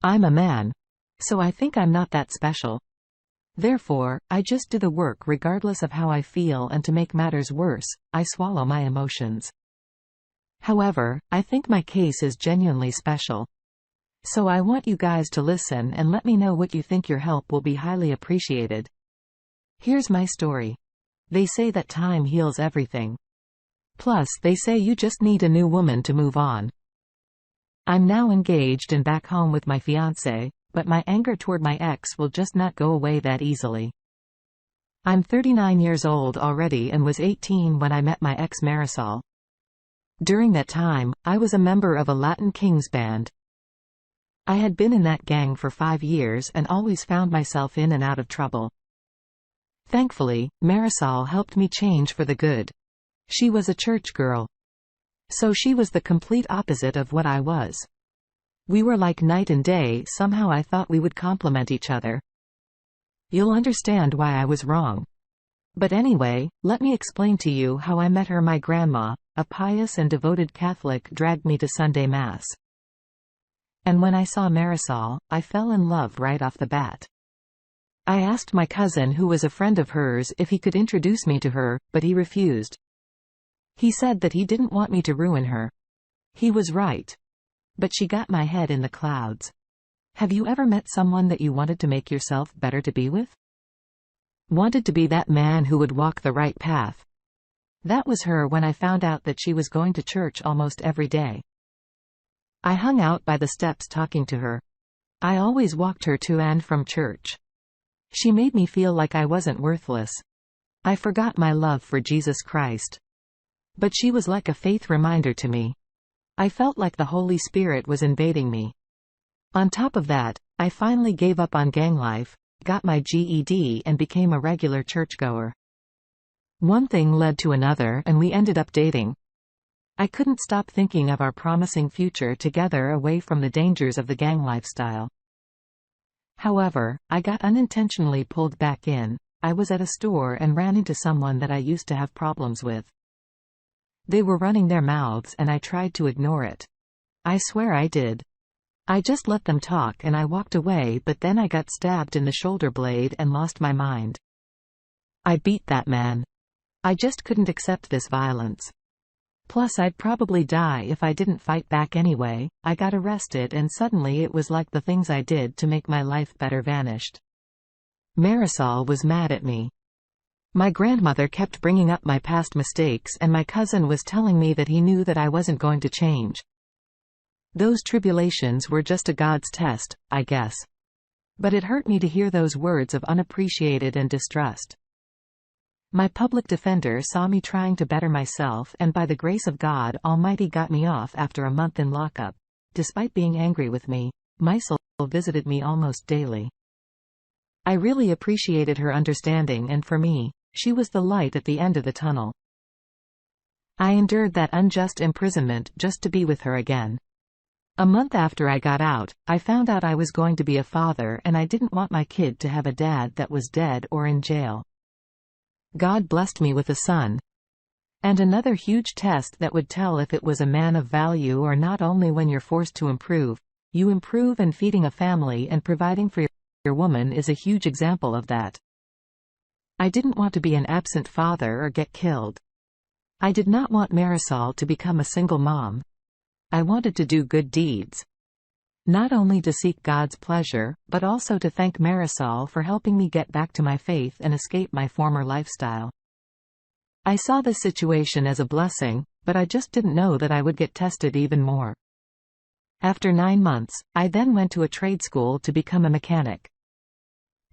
I'm a man. So I think I'm not that special. Therefore, I just do the work regardless of how I feel, and to make matters worse, I swallow my emotions. However, I think my case is genuinely special. So I want you guys to listen and let me know what you think. Your help will be highly appreciated. Here's my story. They say that time heals everything. Plus, they say you just need a new woman to move on. I'm now engaged and back home with my fiancé, but my anger toward my ex will just not go away that easily. I'm 39 years old already and was 18 when I met my ex Marisol. During that time, I was a member of a Latin Kings band. I had been in that gang for 5 years and always found myself in and out of trouble. Thankfully, Marisol helped me change for the good. She was a church girl. So she was the complete opposite of what I was. We were like night and day. Somehow I thought we would complement each other. You'll understand why I was wrong. But anyway, let me explain to you how I met her. My grandma, a pious and devoted Catholic, dragged me to Sunday Mass. And when I saw Marisol, I fell in love right off the bat. I asked my cousin, who was a friend of hers, if he could introduce me to her, but he refused. He said that he didn't want me to ruin her. He was right. But she got my head in the clouds. Have you ever met someone that you wanted to make yourself better to be with? Wanted to be that man who would walk the right path. That was her. When I found out that she was going to church almost every day, I hung out by the steps talking to her. I always walked her to and from church. She made me feel like I wasn't worthless. I forgot my love for Jesus Christ. But she was like a faith reminder to me. I felt like the Holy Spirit was invading me. On top of that, I finally gave up on gang life, got my GED and became a regular churchgoer. One thing led to another and we ended up dating. I couldn't stop thinking of our promising future together away from the dangers of the gang lifestyle. However, I got unintentionally pulled back in. I was at a store and ran into someone that I used to have problems with. They were running their mouths and I tried to ignore it. I swear I did. I just let them talk and I walked away, but then I got stabbed in the shoulder blade and lost my mind. I beat that man. I just couldn't accept this violence. Plus I'd probably die if I didn't fight back anyway. I got arrested and suddenly it was like the things I did to make my life better vanished. Marisol was mad at me. My grandmother kept bringing up my past mistakes and my cousin was telling me that he knew that I wasn't going to change. Those tribulations were just a God's test, I guess. But it hurt me to hear those words of unappreciated and distrust. My public defender saw me trying to better myself and by the grace of God Almighty got me off after a month in lockup. Despite being angry with me, Marisol visited me almost daily. I really appreciated her understanding and for me, she was the light at the end of the tunnel. I endured that unjust imprisonment just to be with her again. A month after I got out, I found out I was going to be a father and I didn't want my kid to have a dad that was dead or in jail. God blessed me with a son. And another huge test that would tell if it was a man of value or not. Only when you're forced to improve, you improve, and feeding a family and providing for your woman is a huge example of that. I didn't want to be an absent father or get killed. I did not want Marisol to become a single mom. I wanted to do good deeds. Not only to seek God's pleasure, but also to thank Marisol for helping me get back to my faith and escape my former lifestyle. I saw this situation as a blessing, but I just didn't know that I would get tested even more. After 9 months, I then went to a trade school to become a mechanic.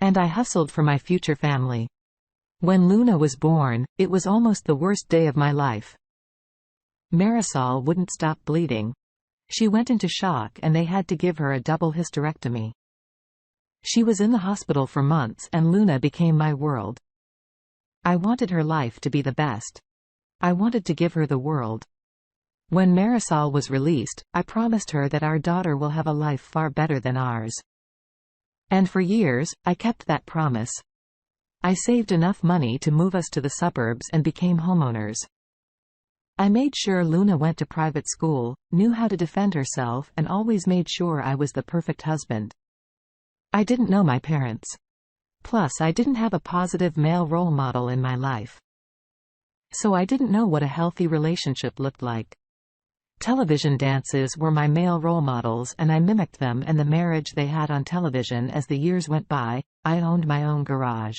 And I hustled for my future family. When Luna was born, it was almost the worst day of my life. Marisol wouldn't stop bleeding. She went into shock and they had to give her a double hysterectomy. She was in the hospital for months and Luna became my world. I wanted her life to be the best. I wanted to give her the world. When Marisol was released, I promised her that our daughter will have a life far better than ours. And for years, I kept that promise. I saved enough money to move us to the suburbs and became homeowners. I made sure Luna went to private school, knew how to defend herself, and always made sure I was the perfect husband. I didn't know my parents. Plus, I didn't have a positive male role model in my life. So I didn't know what a healthy relationship looked like. Television dances were my male role models, and I mimicked them and the marriage they had on television. As the years went by, I owned my own garage.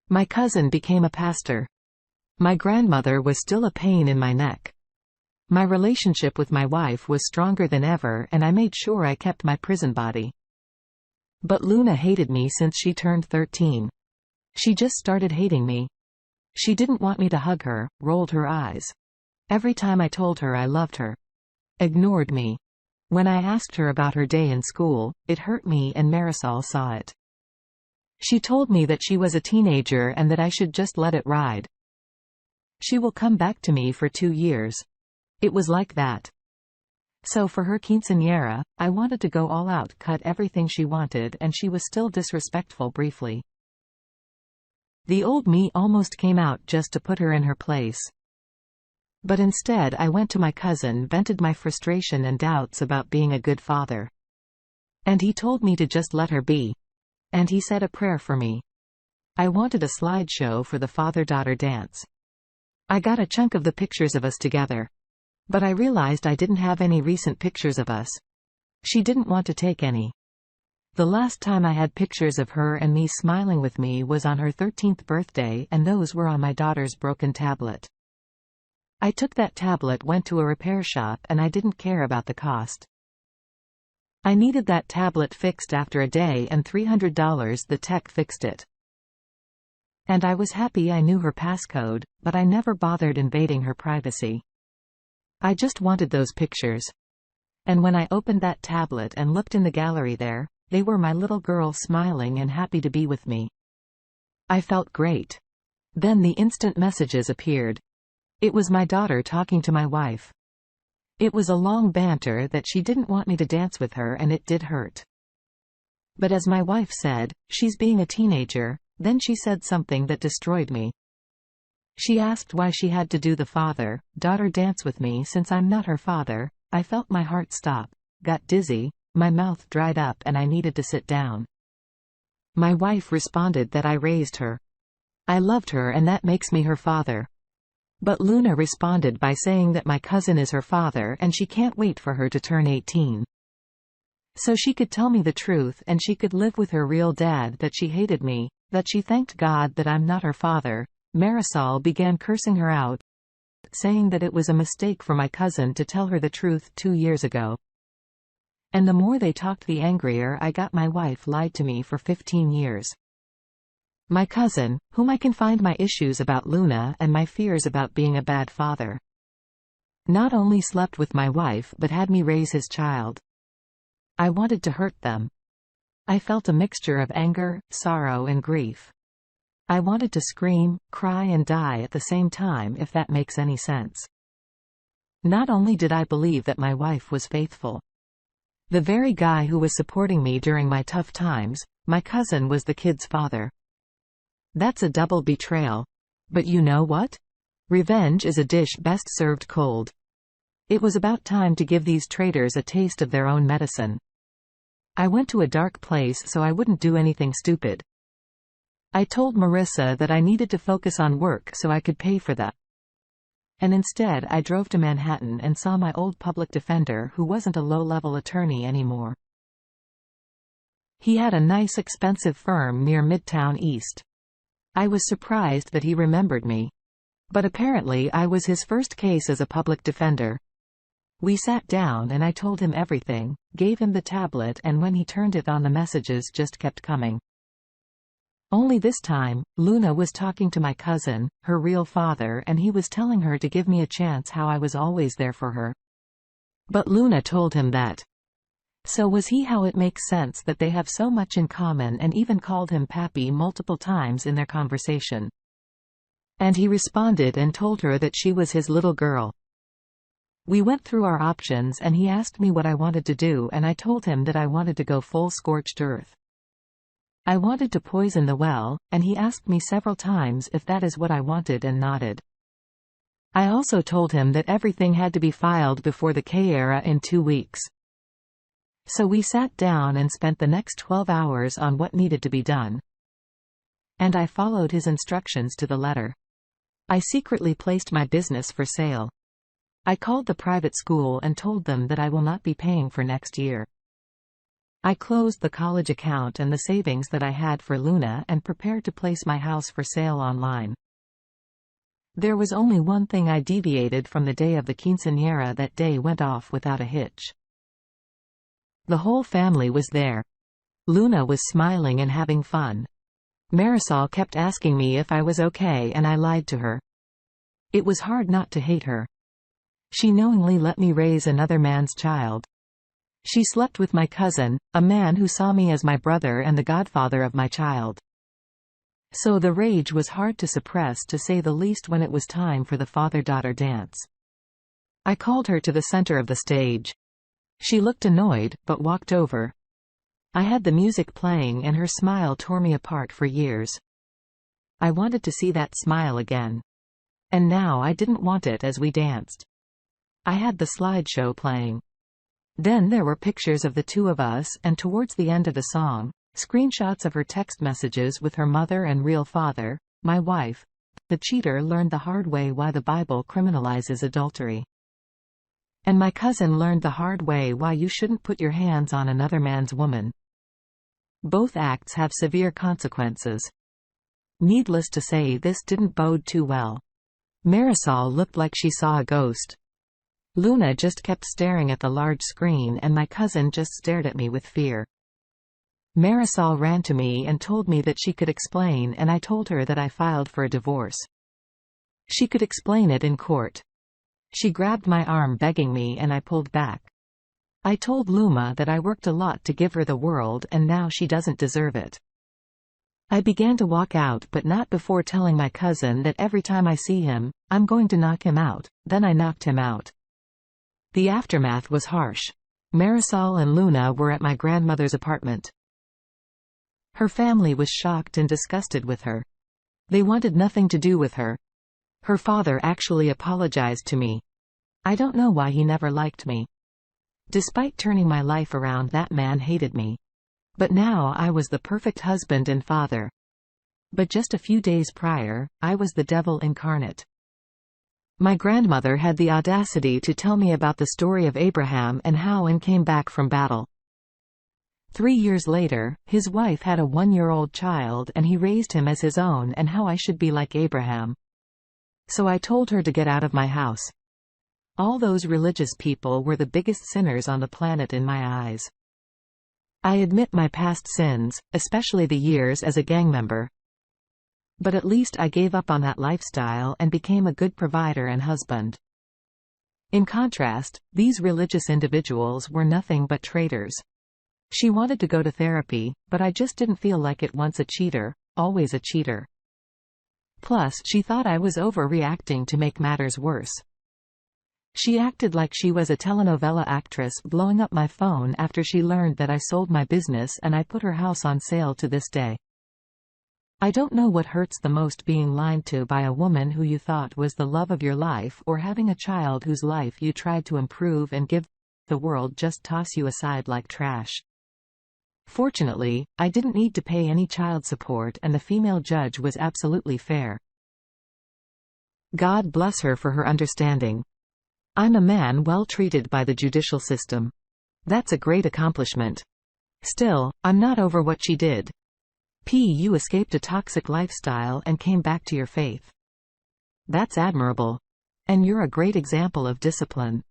My cousin became a pastor. My grandmother was still a pain in my neck. My relationship with my wife was stronger than ever, and I made sure I kept my prison body. But Luna hated me since she turned 13. She just started hating me. She didn't want me to hug her, rolled her eyes every time I told her I loved her, ignored me. When I asked her about her day in school, it hurt me, and Marisol saw it. She told me that she was a teenager and that I should just let it ride. She will come back to me for 2 years. It was like that. So for her quinceañera, I wanted to go all out, cut everything she wanted, and she was still disrespectful briefly. The old me almost came out just to put her in her place. But instead I went to my cousin, vented my frustration and doubts about being a good father. And he told me to just let her be. And he said a prayer for me. I wanted a slideshow for the father-daughter dance. I got a chunk of the pictures of us together. But I realized I didn't have any recent pictures of us. She didn't want to take any. The last time I had pictures of her and me smiling with me was on her 13th birthday, and those were on my daughter's broken tablet. I took that tablet, went to a repair shop, and I didn't care about the cost. I needed that tablet fixed after a day, and $300. The tech fixed it. And I was happy I knew her passcode, but I never bothered invading her privacy. I just wanted those pictures. And when I opened that tablet and looked in the gallery there, they were my little girl smiling and happy to be with me. I felt great. Then the instant messages appeared. It was my daughter talking to my wife. It was a long banter that she didn't want me to dance with her, and it did hurt. But as my wife said, she's being a teenager. Then she said something that destroyed me. She asked why she had to do the father-daughter dance with me since I'm not her father. I felt my heart stop, got dizzy, my mouth dried up, and I needed to sit down. My wife responded that I raised her. I loved her, and that makes me her father. But Luna responded by saying that my cousin is her father and she can't wait for her to turn 18. So she could tell me the truth and she could live with her real dad, that she hated me, that she thanked God that I'm not her father. Marisol began cursing her out, saying that it was a mistake for my cousin to tell her the truth 2 years ago. And the more they talked, the angrier I got. My wife lied to me for 15 years. My cousin, whom I confined my issues about Luna and my fears about being a bad father, not only slept with my wife but had me raise his child. I wanted to hurt them. I felt a mixture of anger, sorrow, and grief. I wanted to scream, cry, and die at the same time, if that makes any sense. Not only did I believe that my wife was faithful, the very guy who was supporting me during my tough times, my cousin, was the kid's father. That's a double betrayal. But you know what? Revenge is a dish best served cold. It was about time to give these traitors a taste of their own medicine. I went to a dark place so I wouldn't do anything stupid. I told Marissa that I needed to focus on work so I could pay for that. And instead I drove to Manhattan and saw my old public defender, who wasn't a low-level attorney anymore. He had a nice expensive firm near Midtown East. I was surprised that he remembered me. But apparently I was his first case as a public defender. We sat down and I told him everything, gave him the tablet, and when he turned it on, the messages just kept coming. Only this time, Luna was talking to my cousin, her real father, and he was telling her to give me a chance, how I was always there for her. But Luna told him that. So was he. How it makes sense that they have so much in common, and even called him Pappy multiple times in their conversation. And he responded and told her that she was his little girl. We went through our options and he asked me what I wanted to do, and I told him that I wanted to go full scorched earth. I wanted to poison the well, and he asked me several times if that is what I wanted, and nodded. I also told him that everything had to be filed before the K-era in 2 weeks. So we sat down and spent the next 12 hours on what needed to be done. And I followed his instructions to the letter. I secretly placed my business for sale. I called the private school and told them that I will not be paying for next year. I closed the college account and the savings that I had for Luna and prepared to place my house for sale online. There was only one thing I deviated from. The day of the quinceañera that day went off without a hitch. The whole family was there. Luna was smiling and having fun. Marisol kept asking me if I was okay and I lied to her. It was hard not to hate her. She knowingly let me raise another man's child. She slept with my cousin, a man who saw me as my brother and the godfather of my child. So the rage was hard to suppress, to say the least, when it was time for the father-daughter dance. I called her to the center of the stage. She looked annoyed, but walked over. I had the music playing and her smile tore me apart for years. I wanted to see that smile again. And now I didn't want it as we danced. I had the slideshow playing. Then there were pictures of the two of us, and towards the end of the song, screenshots of her text messages with her mother and real father, my wife. The cheater learned the hard way why the Bible criminalizes adultery. And my cousin learned the hard way why you shouldn't put your hands on another man's woman. Both acts have severe consequences. Needless to say, this didn't bode too well. Marisol looked like she saw a ghost. Luna just kept staring at the large screen and my cousin just stared at me with fear. Marisol ran to me and told me that she could explain, and I told her that I filed for a divorce. She could explain it in court. She grabbed my arm begging me and I pulled back. I told Luma that I worked a lot to give her the world and now she doesn't deserve it. I began to walk out, but not before telling my cousin that every time I see him, I'm going to knock him out. Then I knocked him out. The aftermath was harsh. Marisol and Luna were at my grandmother's apartment. Her family was shocked and disgusted with her. They wanted nothing to do with her. Her father actually apologized to me. I don't know why he never liked me. Despite turning my life around, that man hated me. But now I was the perfect husband and father. But just a few days prior, I was the devil incarnate. My grandmother had the audacity to tell me about the story of Abraham and how he came back from battle. 3 years later, his wife had a 1-year-old child and he raised him as his own, and how I should be like Abraham. So I told her to get out of my house. All those religious people were the biggest sinners on the planet in my eyes. I admit my past sins, especially the years as a gang member. But at least I gave up on that lifestyle and became a good provider and husband. In contrast, these religious individuals were nothing but traitors. She wanted to go to therapy, but I just didn't feel like it. Once a cheater, always a cheater. Plus, she thought I was overreacting to make matters worse. She acted like she was a telenovela actress, blowing up my phone after she learned that I sold my business and I put her house on sale to this day. I don't know what hurts the most, being lied to by a woman who you thought was the love of your life, or having a child whose life you tried to improve and give the world just toss you aside like trash. Fortunately, I didn't need to pay any child support and the female judge was absolutely fair. God bless her for her understanding. I'm a man well treated by the judicial system. That's a great accomplishment. Still, I'm not over what she did. You escaped a toxic lifestyle and came back to your faith. That's admirable. And you're a great example of discipline.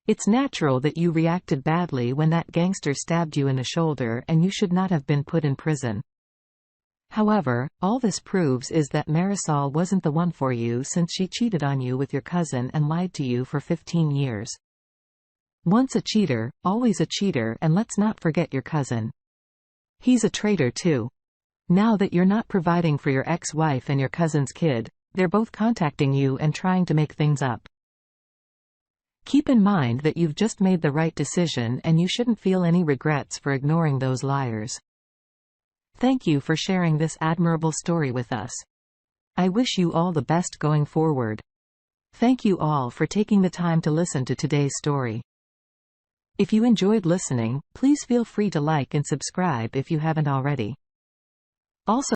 It's natural that you reacted badly when that gangster stabbed you in the shoulder, and you should not have been put in prison. However, all this proves is that Marisol wasn't the one for you, since she cheated on you with your cousin and lied to you for 15 years. Once a cheater, always a cheater, and let's not forget your cousin. He's a traitor too. Now that you're not providing for your ex-wife and your cousin's kid, they're both contacting you and trying to make things up. Keep in mind that you've just made the right decision and you shouldn't feel any regrets for ignoring those liars. Thank you for sharing this admirable story with us. I wish you all the best going forward. Thank you all for taking the time to listen to today's story. If you enjoyed listening, please feel free to like and subscribe if you haven't already. Also,